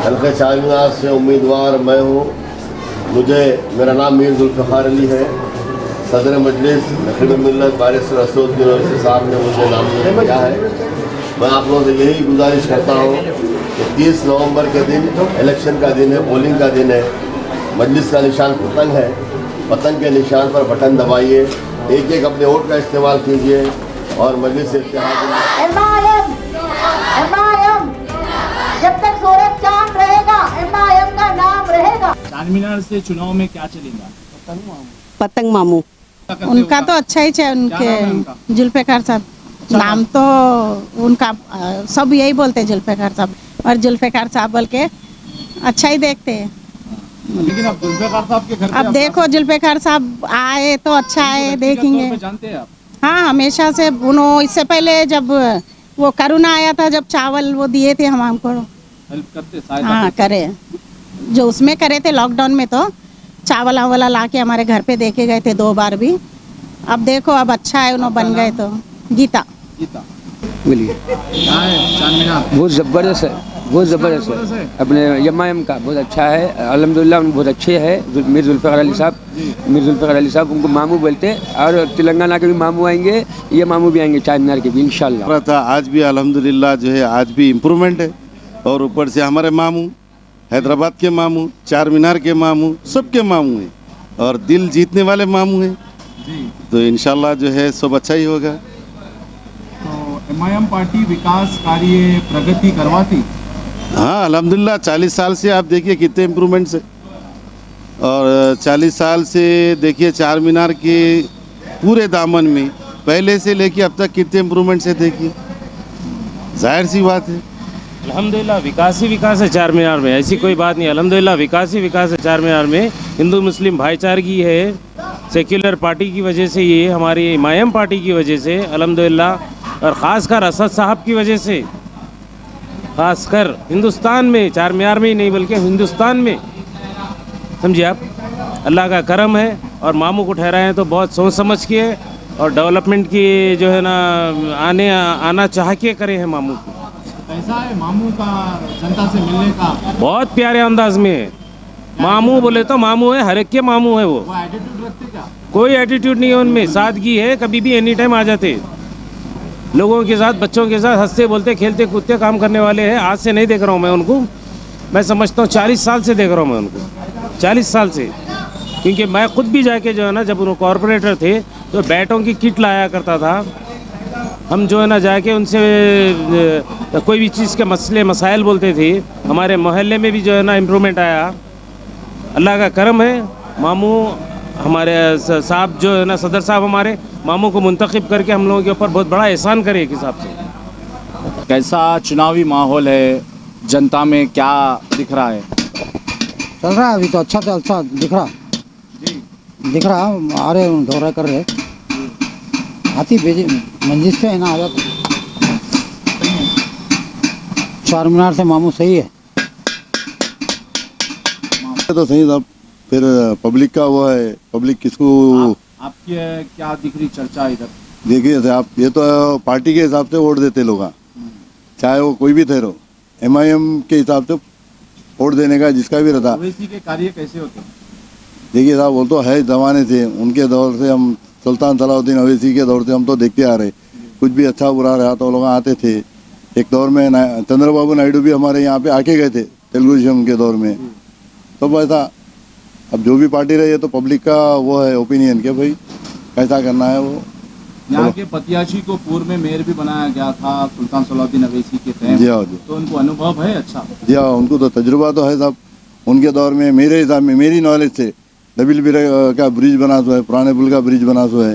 हल्के चारमीनार से उम्मीदवार मैं हूँ। मेरा नाम मीर जुल्फ़िकार अली है। सदर मजलिस नक़ीब मिल्लत बारिस्टर असदुद्दीन ओवैसी साहब ने मुझे नामज़द किया है। मैं आप लोगों से यही गुजारिश करता हूँ कि 30 नवंबर के दिन इलेक्शन का दिन है, पोलिंग का दिन है। मजलिस का निशान पतंग है। पतंग के निशान पर बटन दबाइए, एक एक अपने वोट का इस्तेमाल कीजिए और मजलिस से जब तक सूरज चांद रहेगा MIM का नाम रहेगा। चारमीनार से चुनाव में क्या चलेगा? पतंग मामू उनका तो अच्छा ही है। उनके जुल्फ़िकार साहब नाम तो उनका सब यही बोलते हैं जुल्फ़िकार साहब, और जुल्फ़िकार साहब बोल के अच्छा ही देखते हैं। लेकिन अब जुल्फ़िकार साहब के घर अब देखो जुल्फ़िकार साहब आए तो अच्छा है, देखेंगे। जानते हैं आप? हाँ, हमेशा से उन्होंने इससे पहले जब वो कोरोना आया था, जब चावल वो दिए थे हम हमको हेल्प करते, सहायता हाँ करे, जो उसमें करे थे लॉकडाउन में, तो चावल वावला ला के हमारे घर पे देके गए थे 2 बार भी। अब देखो अब अच्छा है, उन्होंने बन गए तो। गीता बोलिए। क्या है चारमीनार? बहुत ज़बरदस्त है, बहुत ज़बरदस्त है। अपने MIM का बहुत अच्छा है, अल्हम्दुलिल्लाह बहुत अच्छे है। मीर जुल्फ़िकार अली साहब उनको मामू बोलते हैं, और तेलंगाना के भी मामू आएंगे, ये मामू भी आएंगे चारमीनार के भी इंशाल्लाह। था आज भी अल्हम्दुलिल्लाह जो है आज भी इम्प्रूवमेंट है। और ऊपर से हमारे मामू हैदराबाद के मामू, चारमीनार के मामू, सबके मामू हैं और दिल जीतने वाले मामू हैं। तो इंशाल्लाह जो है सब अच्छा ही होगा। तो MIM पार्टी विकास कार्य प्रगति करवाती? हाँ अल्हम्दुलिल्लाह 40 साल से आप देखिए कितने इम्प्रूवमेंट्स है। और 40 साल से देखिए चारमीनार के पूरे दामन में पहले से लेके अब तक कितने इम्प्रूवमेंट्स है, देखिए जाहिर सी बात है। अल्हम्दुलिल्लाह विकास ही विकास है चारमीनार में, ऐसी कोई बात नहीं। अल्हम्दुलिल्लाह विकास ही विकास है चारमीनार में। हिंदू मुस्लिम भाईचारगी है, सेक्युलर पार्टी की वजह से, ये हमारी MIM पार्टी की वजह से अल्हम्दुलिल्लाह, और ख़ासकर असद साहब की वजह से, ख़ासकर हिंदुस्तान में, चारमीनार में ही नहीं बल्कि हिंदुस्तान में, समझिए आप। अल्लाह का करम है और मामू को ठहराए हैं तो बहुत सोच समझ के और डेवलपमेंट की जो है ना आना चाह के करे हैं मामू को। कैसा है मामू का जनता से मिलने का? बहुत प्यारे अंदाज में है। मामू बोले तो मामू है, हर एक के मामू है वो एटीट्यूड रखते क्या? कोई एटीट्यूड नहीं है उनमें, सादगी है। कभी भी एनी टाइम आ जाते लोगों के साथ, बच्चों के साथ हंसते बोलते खेलते कूदते काम करने वाले हैं। आज से नहीं देख रहा हूँ मैं उनको, मैं समझता हूँ 40 साल से देख रहा हूँ मैं उनको, 40 साल से। क्योंकि मैं खुद भी जाके जो है ना, जब उन्होंने कॉरपोरेटर थे तो बैटों की किट लाया करता था। हम जो है ना जाके उनसे कोई भी चीज़ के मसले मसाइल बोलते थे। हमारे मोहल्ले में भी जो है ना इम्प्रूवमेंट आया। अल्लाह का करम है। मामू हमारे साहब जो है ना, सदर साहब हमारे मामू को मुंतखब करके हम लोगों के ऊपर बहुत बड़ा एहसान करे एक हिसाब से। कैसा चुनावी माहौल है, जनता में क्या दिख रहा है? चल रहा है अभी तो अच्छा दिख रहा। आ रहे दौरा कर रहे, आती भेजी मंजिल से है ना, आ जाते। चारमीनार से मामू सही है तो सही साहब। फिर पब्लिक का वो है, पब्लिक किसको आपकी क्या दिख रही चर्चा इधर? देखिए आप, ये तो पार्टी के हिसाब से वोट देते लोग, चाहे वो कोई भी थे रहो। MIM के हिसाब से वोट देने का जिसका भी रहता। ओवैसी के कार्य कैसे होते हैं? देखिए साहब वो तो है ज़माने से, उनके दौर से, हम सुल्तान सलाउद्दीन अवैसी के दौर से हम तो देखते आ रहे। कुछ भी अच्छा बुरा रहा तो लोग आते थे। एक दौर में चंद्रबाबू नायडू भी हमारे यहाँ पे आके गए थे तेलुगु देशम के दौर में। तो ऐसा अब जो भी पार्टी रही है तो पब्लिक का वो है ओपिनियन के भाई कैसा करना है वो। यहाँ के पतियाची को पूर्व में मेयर भी बनाया गया था सुल्तान सलाउद्दीन अवैसी के टाइम। जी हाँ जी। तो उनको अनुभव है अच्छा? जी हाँ, उनको तो तजुर्बा तो है साहब। उनके दौर में मेरे हिसाब में, मेरी नॉलेज से, डबिल बिरा का ब्रिज बना सो है, पुराने पुल का ब्रिज बना सो है।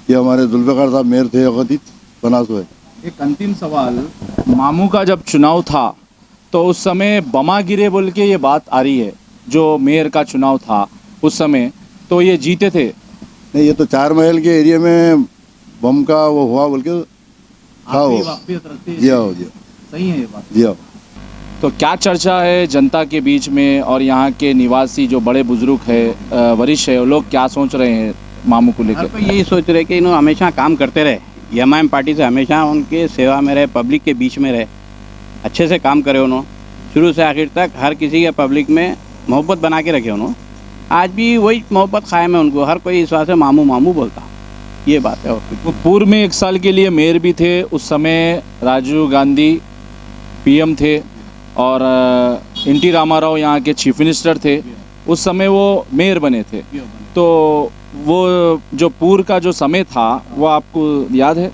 ये हमारे जुल्फ़िकार साहब मेयर थे वक़्त बना सो है। एक अंतिम सवाल, मामू का जब चुनाव था तो उस समय बमा गिरे बोल के ये बात आ रही है, जो मेयर का चुनाव था उस समय तो ये जीते थे? नहीं, ये तो 4 महल के एरिया में बम का वो हुआ बोल के था वो। जी हाँ जी, सही है ये बात? जी हाँ। तो क्या चर्चा है जनता के बीच में, और यहाँ के निवासी जो बड़े बुजुर्ग है, वरिष्ठ है, वो लोग क्या सोच रहे हैं मामू को लेकर? तो यही सोच रहे कि इन्होंने हमेशा काम करते रहे, MIM पार्टी से हमेशा उनके सेवा में रहे, पब्लिक के बीच में रहे, अच्छे से काम करे उन्होंने। शुरू से आखिर तक हर किसी के पब्लिक में मोहब्बत बना के रखे उन्होंने। आज भी वही मोहब्बत कायम है उनको, हर कोई इस बात से मामू मामू बोलता, ये बात है। और कुछ वो पूर्व में 1 साल के लिए मेयर भी थे, उस समय राजीव गांधी पीएम थे और एनटी रामाराव यहाँ के चीफ मिनिस्टर थे, उस समय वो मेयर बने थे। तो वो जो पूर्व का जो समय था वो आपको याद है?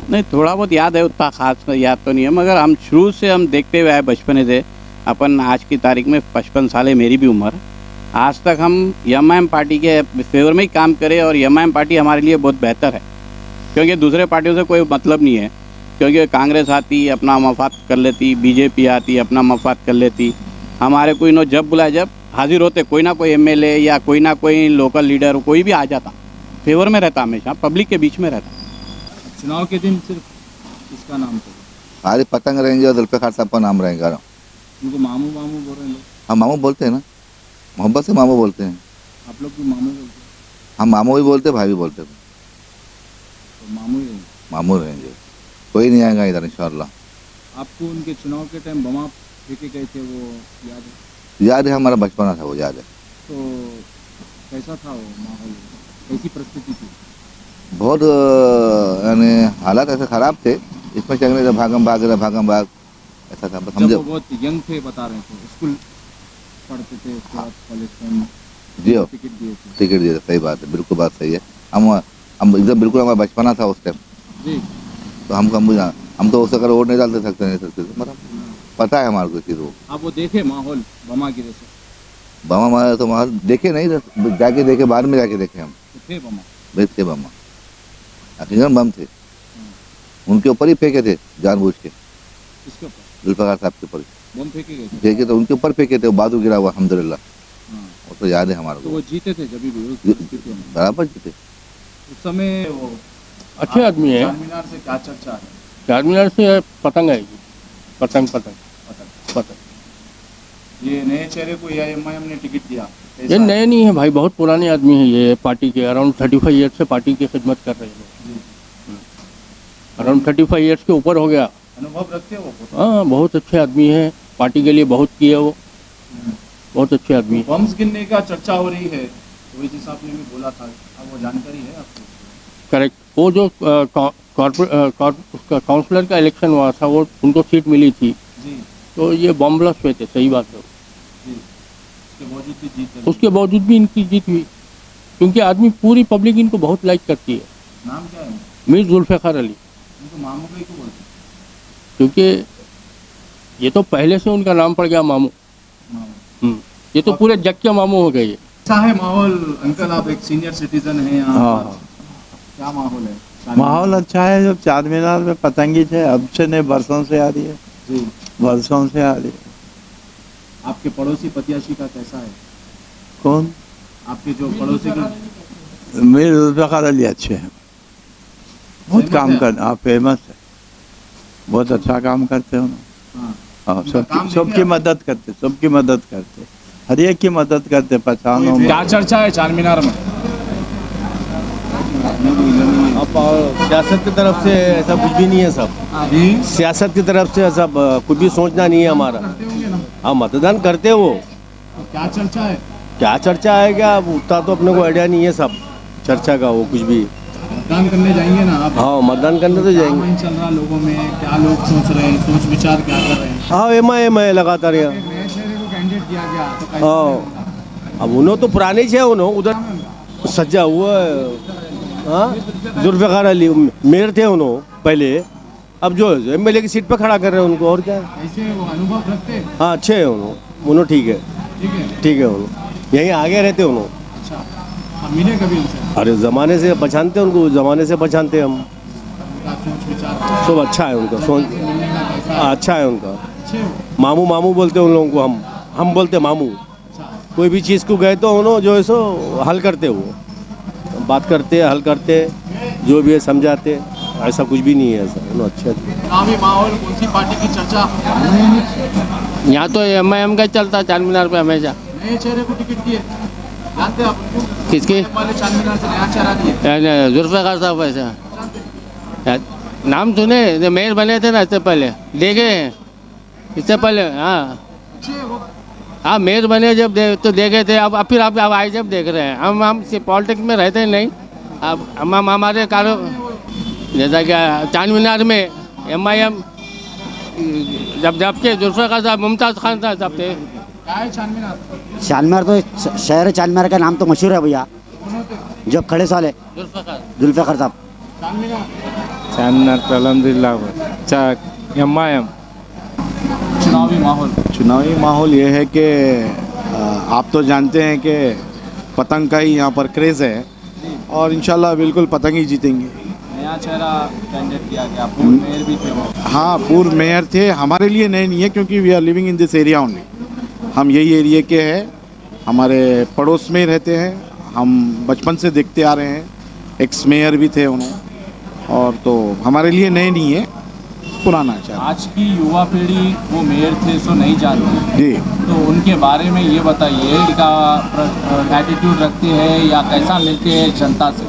नहीं, थोड़ा बहुत याद है, उतना खास याद तो नहीं है, मगर हम शुरू से हम देखते हुए आए बचपन से। अपन आज की तारीख में 55 साल है मेरी भी उम्र। आज तक हम एमआईएम पार्टी के फेवर में ही काम करें और एमआईएम पार्टी हमारे लिए बहुत बेहतर है, क्योंकि दूसरे पार्टियों से कोई मतलब नहीं है। क्योंकि कांग्रेस आती अपना मफाद कर लेती, बीजेपी आती अपना मफाद कर लेती, हमारे कोई नो जब बुलाए जब हाजिर होते, कोई ना कोई एमएलए या कोई ना कोई लोकल लीडर कोई भी आ जाता, फेवर में रहता, हमेशा पब्लिक के बीच में रहता। चुनाव के दिन सिर्फ इसका नाम था, हमारे पतंग रहेंगे और जुल्फ़िकार साहब का नाम रहेगा। उनको मामू मामू बोल रहे हैं लोग। हम मामू बोलते हैं ना, मोहब्बत से मामू बोलते हैं। आप लोग भी मामू बोलते हैं? हम मामू भी बोलते, भाई भी बोलते हैं। तो मामू ही रहेंगे। मामू रहेंगे, कोई नहीं आएगा इधर इंशाअल्लाह। आपको उनके चुनाव के टाइम बम फेंके गए थे, वो याद है? याद है, हमारा बचपना था वो, याद है। तो कैसा था वो माहौल, कैसी परिस्थिति थी? बहुत यानी हालात ऐसे ख़राब थे, इसमें चल रहे थे भागम भाग ऐसा था। बस जब समझो, वो बहुत यंग थे बता रहे थे, स्कूल पढ़ते थे, उसके बाद कॉलेज टाइम जी हो टिकट दिए थे। टिकट दिए थे, सही बात है, बिल्कुल बात सही है। हम एकदम बिल्कुल हमारा बचपना था उस टाइम, जी। तो हम तो उससे अगर वोट नहीं डालते सकते नहीं सकते, मतलब पता है हमारे को चीज़ वो। आप वो देखे माहौल बमा गिरे से? बमा मारा तो वहाँ देखे नहीं, जाके देखे, बाद में जाके देखे हम। तो थे बमा? बेच थे बम, यकीनन बम थे, उनके ऊपर ही फेंके थे जानबूझ के। किसके ऊपर? जुल्फ़िकार साहब के ऊपर बम फेंके गए थे? फेंके तो उनके ऊपर फेंके थे, वो बादू गिरा हुआ अल्हम्दुलिल्लाह, हाँ। वो तो याद है हमारे तो को। वो जीते थे जब भी उस परिस्थितियों में? बराबर जीते। उस समय वो अच्छे आदमी है। चार मीनार से क्या चर्चा है? चार मीनार से पतंग आएगी, पतंग पतंग पतंग। ये नए चेहरे को या एमआईएम ने टिकट दिया? ये नए नहीं है भाई, बहुत पुराने आदमी है ये पार्टी के, अराउंड 35 ईयर्स से पार्टी की खिदमत कर रहे हैं, अराउंड 35 ईयर्स के ऊपर हो गया। अनुभव रखते हो? हाँ, बहुत अच्छे आदमी है, पार्टी के लिए बहुत किए वो, बहुत अच्छे आदमी है। बम्स गिनने का चर्चा हो रही है, रोहित साहब ने भी बोला था, अब वो जानकारी है आपको? करेक्ट, वो जो काउंसलर का इलेक्शन हुआ था, वो उनको सीट मिली थी जी, तो ये बम ब्लास्ट हुए थे, सही बात है। जी, उसके बावजूद भी इनकी जीत हुई, क्योंकि आदमी पूरी पब्लिक इनको बहुत लाइक करती है। नाम क्या है? मीर जुल्फ़िकार अली। उनको मामू भाई क्यों बोलते हैं? क्योंकि ये तो पहले से उनका नाम पड़ गया मामू। ये तो पूरे जग के मामू हो गए। अच्छा है माहौल? अंकल आप एक सीनियर सिटीजन हैं यहाँ। हाँ, क्या माहौल है? माहौल अच्छा है। जब चार मीनार में पतंगी थे, अब से नहीं, बरसों से आ रही है जी, बरसों से आ रही है। आपके पड़ोसी प्रत्याशी का कैसा है? कौन? आपके जो पड़ोसी का? मीर जुल्फ़िकार अली अच्छे हैं, बहुत काम कर, हाँ फेमस है, बहुत अच्छा काम करते हैं उन्होंने। हाँ, सबकी मदद करते, सबकी मदद करते, हर एक की मदद करते। पहचानो क्या चर्चा है चार मीनार में? अब सियासत की तरफ से ऐसा कुछ भी नहीं है सब, सियासत की तरफ से ऐसा कुछ भी सोचना नहीं है हमारा। हाँ, मतदान करते हैं वो। क्या चर्चा है? क्या चर्चा है, क्या उतना तो अपने को आइडिया नहीं है सब चर्चा का, वो कुछ भी। मतदान करने जाएंगे ना आप? हाँ, मतदान करने तो जाएंगे। चल रहा लोगों में, क्या लोग सोच रहे हैं, सोच विचार क्या कर रहे हैं? हाँ, एमआईएम है लगातार यहाँ। नए चेहरे को कैंडिडेट दिया गया तो कैसे हाँ, अब उन्होंने तो पुराने ही है, उन्होंने उधर सज्जा हुआ है। हाँ, जुल्फ़िकार अली मेयर थे उन्होंने पहले, अब जो एमएलए की सीट पर खड़ा कर रहे हैं उनको, और क्या है। ऐसे वो अनुभव रखते हैं? हाँ, अच्छे हैं उन्होंने, ठीक है, ठीक है उन्होंने यहीं आगे रहते उन्होंने। अच्छा, हम मिले कभी उनसे? अरे ज़माने से पहचानते उनको, ज़माने से पहचानते हम। उनका सोच विचार सब अच्छा है उनका, सोच अच्छा है उनका। अच्छे हो? मामू मामू बोलते हैं उन लोगों को, हम बोलते मामू। कोई भी चीज़ को गए तो उन्होंने जो है सो हल करते, वो बात करते, हल करते, जो भी है समझाते, ऐसा कुछ भी नहीं है ऐसा, उन्होंने अच्छे। चुनावी माहौल, कौन सी पार्टी की चर्चा? यहाँ तो एमआईएम का चलता है चार मीनार पे हमेशा। नए चेहरे को टिकट दिए, जानते हैं आप उनको? किसके? वाले चार मीनार से नया चेहरा दिए, जुल्फ़िकार साहब। ऐसा नाम सुने, मेयर बने थे ना इससे पहले, देखे हैं इससे पहले। हाँ, हाँ मेयर बने जब तो देखे थे, अब फिर अब आए जब देख रहे हैं। हम पॉलिटिक्स में रहते हैं नहीं। अब हम हमारे कारो जैसा कि चांद मीनार में MIM जब के जुल्फ़िकार साहब मुमताज़ खान साहब तब थे। चांदमीनार तो शहर चांदमीनार का नाम तो मशहूर है भैया, जो खड़े साल है जुल्फ़िकार साहब। चांदमीनार तो अल्हम्दुलिल्लाह MIM। चुनावी माहौल ये है कि आप तो जानते हैं कि पतंग का ही यहाँ पर क्रेज़ है और इंशाल्लाह बिल्कुल पतंग ही जीतेंगे। नया चेहरा कैंडिडेट किया गया, पूर्व मेयर भी थे वो। हाँ पूर्व मेयर थे, हमारे लिए नए नहीं है क्योंकि we are living in this area only. हम यही एरिया के हैं, हमारे पड़ोस में ही रहते हैं, हम बचपन से देखते आ रहे हैं। एक्स मेयर भी थे उन्होंने, और तो हमारे लिए नए नहीं है, पुराना चेहरा। आज की युवा पीढ़ी वो मेयर थे सो नहीं जानती जी, तो उनके बारे में ये बताइए, क्या एटीट्यूड रखते हैं या कैसा मिलते हैं जनता से?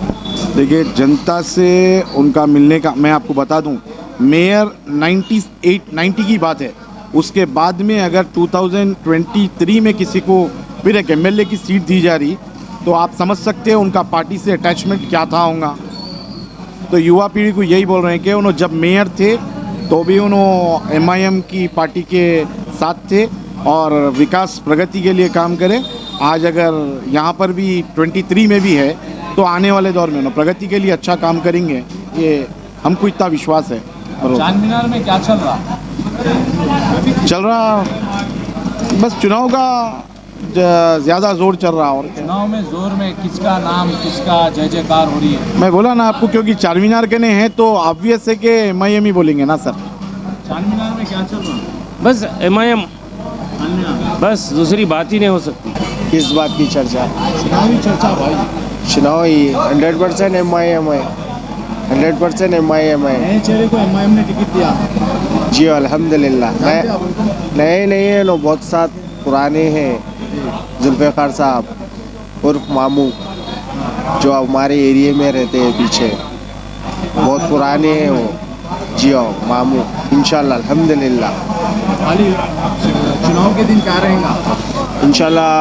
देखिए जनता से उनका मिलने का मैं आपको बता दूं, मेयर 90 की बात है, उसके बाद में अगर 2023 में किसी को फिर एक MLA की सीट दी जा रही तो आप समझ सकते हैं उनका पार्टी से अटैचमेंट क्या था होगा। तो युवा पीढ़ी को यही बोल रहे हैं कि उन्होंने जब मेयर थे तो भी उन्होंने MIM की पार्टी के साथ थे और विकास प्रगति के लिए काम करें। आज अगर यहाँ पर भी 23 में भी है तो आने वाले दौर में उन्होंने प्रगति के लिए अच्छा काम करेंगे, ये हमको इतना विश्वास है। चांद मीनार में क्या चल रहा? बस चुनाव का ज़्यादा जोर चल रहा। और चुनाव में जोर में किसका नाम, किसका जय जयकार हो रही है? मैं बोला ना आपको, क्योंकि चार मीनार के ने हैं तो ऑब्वियस है कि MIM ही बोलेंगे ना सर। चांद मीनार में क्या चल रहा? बस MIM, बस दूसरी बात ही नहीं हो सकती। किस बात की चर्चा? चुनावी चर्चा भाई। चुनाव ही 100% MIM है, 100% MIM है। नए चेहरे को MIM ने टिकट दिया? जी अल्हम्दुलिल्लाह। नए नहीं है, नो बहुत साथ पुराने हैं। जुल्फ़िकार साहब उर्फ मामू जो हमारे एरिया में रहते हैं पीछे, बहुत पुराने हैं वो। जी हाँ मामू, इंशाल्लाह अल्हम्दुलिल्लाह। चुनाव के दिन क्या रहेगा? इंशाल्लाह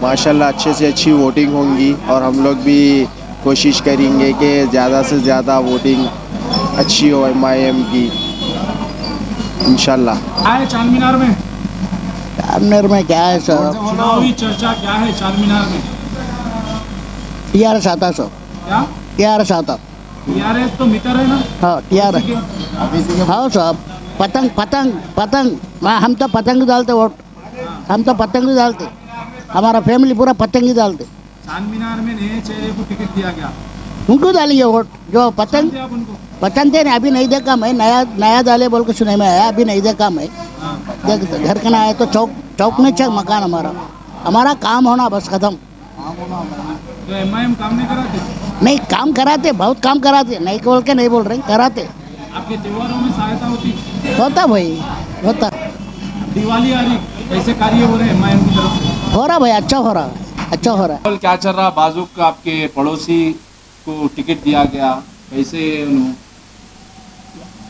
माशाल्लाह अच्छे से अच्छी वोटिंग होंगी और हम लोग भी कोशिश करेंगे कि ज़्यादा से ज़्यादा वोटिंग अच्छी हो MIM की, इंशाल्लाह। आए चांद मीनार में? चांदमीनार में क्या है सर? चुनावी चर्चा क्या है चांद मीनार में? TRS आता सर। क्या? TRS आता। TRS तो मित्र है ना? हाँ TRS। हाँ साहब, पतंग पतंग पतंग, हम तो पतंग डालते वोट, हम तो पतंग ही डालते, हमारा फैमिली पूरा पतंग ही डालते। चांद मीनार में नए चेहरे को टिकट दिया गया, उनको डालेंगे वोट जो पतंग पसंद है। अभी नहीं देखा मैं, नया डाले बोल के सुने में आया, अभी नहीं देखा मैं। घर का ना है तो चौक में चक मकान हमारा काम होना बस खत्म। तो MIM काम नहीं कराते? नहीं काम कराते, बहुत काम कराते, नहीं बोल के नहीं बोल रहे, कराते। आपके त्योहारों में सहायता होती? होता भाई होता। दिवाली आ रही, कैसे कार्य हो रहे हैं MIM की तरफ से? हो रहा भाई, अच्छा हो रहा, अच्छा हो रहा है। क्या चल रहा? बाजू का आपके पड़ोसी को टिकट दिया गया, कैसे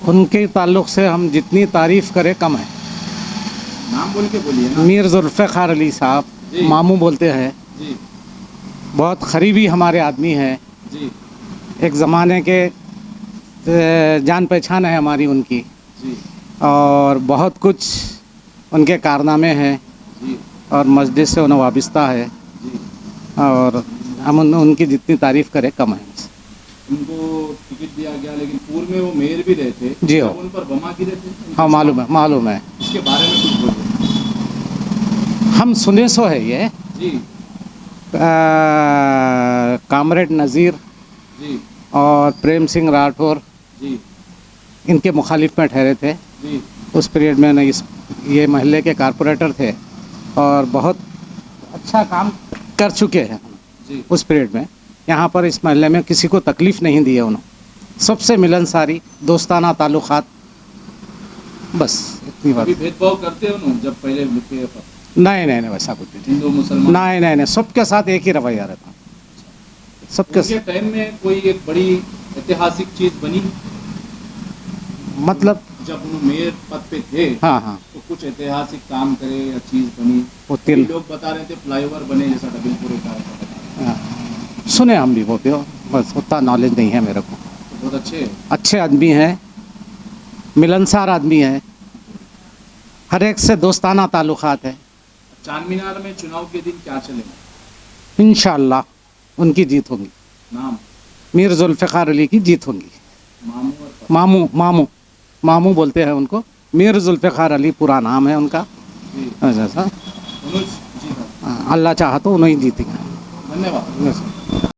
उनके ताल्लुक से हम जितनी तारीफ करें कम है। नाम बोल के बोलिए ना। मीर जुल्फ़िकार अली साहब, मामू बोलते हैं जी, बहुत करीबी हमारे आदमी हैं जी, एक ज़माने के जान पहचान है हमारी उनकी जी, और बहुत कुछ उनके कारनामे हैं जी, और मस्जिद से उन्हें वाबस्ता है जी। और हम उनकी जितनी तारीफ़ करें कम है। उनको टिकट दिया गया, लेकिन पूर्व में वो मेयर भी रहे थे। जी हो, उन पर बमा गिरे थे? हाँ मालूम है, मालूम है। इसके बारे में कुछ बोलिए। हम सुने सो है ये जी, कामरेड नज़ीर जी और प्रेम सिंह राठौर जी, इनके मुखालिफ में ठहरे थे जी। उस पीरियड में। ये महल्ले के कारपोरेटर थे और बहुत अच्छा काम कर चुके हैं जी। उस पीरियड में। यहाँ पर इस महल्ले में किसी को तकलीफ़ नहीं दी है उन्होंने, सबसे मिलनसारी दोस्ताना ताल्लुक़ात, बस इतनी बात। अभी भेदभाव करते हो ना? जब पहले मुझे नहीं नहीं नहीं वैसा कुछ नहीं, हिंदू मुसलमान नहीं नहीं नहीं, सबके साथ एक ही रवैया रहता, सबके टाइम में कोई एक बड़ी ऐतिहासिक चीज़ बनी? मतलब जब उन्होंने मेयर पद पे थे हाँ हाँ तो कुछ ऐतिहासिक काम करे या चीज बनी? वो कई लोग बता रहे थे फ्लाईओवर बने जैसा डबिलपुर का। सुने हम भी वो पे, बस उतना नॉलेज नहीं है मेरे को। तो बहुत अच्छे आदमी हैं, मिलनसार आदमी है, हर एक से दोस्ताना ताल्लुकात है। चांद मीनार में चुनाव के दिन क्या चलेगा? इंशाअल्लाह उनकी जीत होगी। नाम? मीर जुल्फ़िकार अली की जीत होगी। मामू और मामू मामू मामू बोलते हैं उनको, मीर जुल्फ़िकार अली पूरा नाम है उनका। ऐसा अनुज जी अल्लाह चाहा तो उन्हें जीतेंगे। धन्यवाद।